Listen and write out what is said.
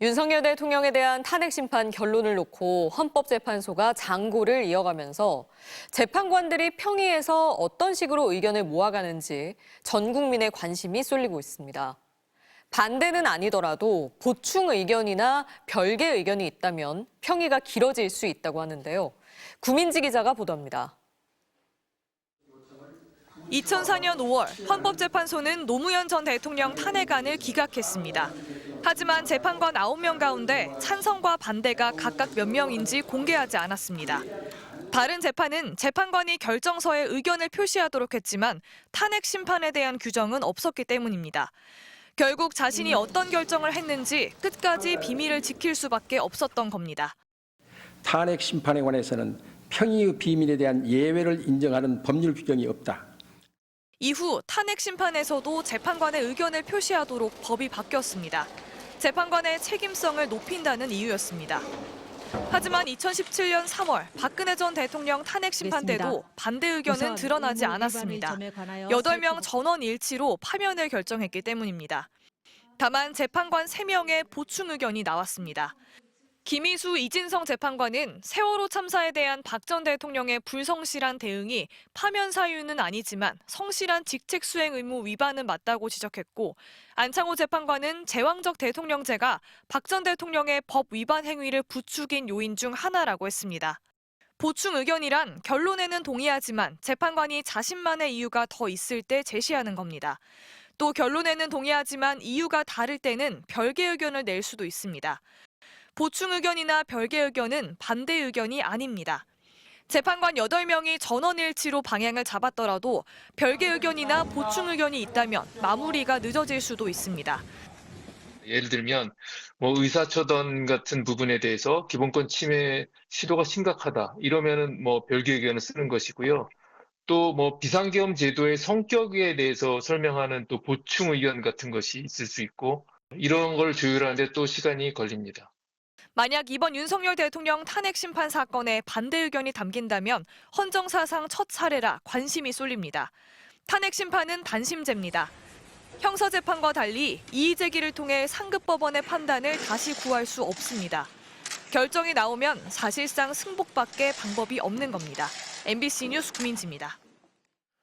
윤석열 대통령에 대한 탄핵 심판 결론을 놓고 헌법재판소가 장고를 이어가면서 재판관들이 평의에서 어떤 식으로 의견을 모아가는지 전 국민의 관심이 쏠리고 있습니다. 반대는 아니더라도 보충 의견이나 별개 의견이 있다면 평의가 길어질 수 있다고 하는데요. 구민지 기자가 보도합니다. 2004년 5월 헌법재판소는 노무현 전 대통령 탄핵안을 기각했습니다. 하지만 재판관 9명 가운데 찬성과 반대가 각각 몇 명인지 공개하지 않았습니다. 다른 재판은 재판관이 결정서에 의견을 표시하도록 했지만 탄핵 심판에 대한 규정은 없었기 때문입니다. 결국 자신이 어떤 결정을 했는지 끝까지 비밀을 지킬 수밖에 없었던 겁니다. 탄핵 심판에 관해서는 평의의 비밀에 대한 예외를 인정하는 법률 규정이 없다. 이후 탄핵 심판에서도 재판관의 의견을 표시하도록 법이 바뀌었습니다. 재판관의 책임성을 높인다는 이유였습니다. 하지만 2017년 3월 박근혜 전 대통령 탄핵 심판 때도 반대 의견은 드러나지 않았습니다. 8명 전원 일치로 파면을 결정했기 때문입니다. 다만 재판관 3명의 보충 의견이 나왔습니다. 김희수, 이진성 재판관은 세월호 참사에 대한 박 전 대통령의 불성실한 대응이 파면 사유는 아니지만 성실한 직책 수행 의무 위반은 맞다고 지적했고, 안창호 재판관은 제왕적 대통령제가 박 전 대통령의 법 위반 행위를 부추긴 요인 중 하나라고 했습니다. 보충 의견이란 결론에는 동의하지만 재판관이 자신만의 이유가 더 있을 때 제시하는 겁니다. 또 결론에는 동의하지만 이유가 다를 때는 별개 의견을 낼 수도 있습니다. 보충 의견이나 별개 의견은 반대 의견이 아닙니다. 재판관 8명이 전원일치로 방향을 잡았더라도 별개 의견이나 보충 의견이 있다면 마무리가 늦어질 수도 있습니다. 예를 들면 의사처분 같은 부분에 대해서 기본권 침해 시도가 심각하다 이러면은 별개 의견을 쓰는 것이고요. 또 비상계엄 제도의 성격에 대해서 설명하는 또 보충 의견 같은 것이 있을 수 있고, 이런 걸 조율하는데 또 시간이 걸립니다. 만약 이번 윤석열 대통령 탄핵 심판 사건에 반대 의견이 담긴다면 헌정사상 첫 사례라 관심이 쏠립니다. 탄핵 심판은 단심제입니다. 형사재판과 달리 이의 제기를 통해 상급법원의 판단을 다시 구할 수 없습니다. 결정이 나오면 사실상 승복밖에 방법이 없는 겁니다. MBC 뉴스 구민지입니다.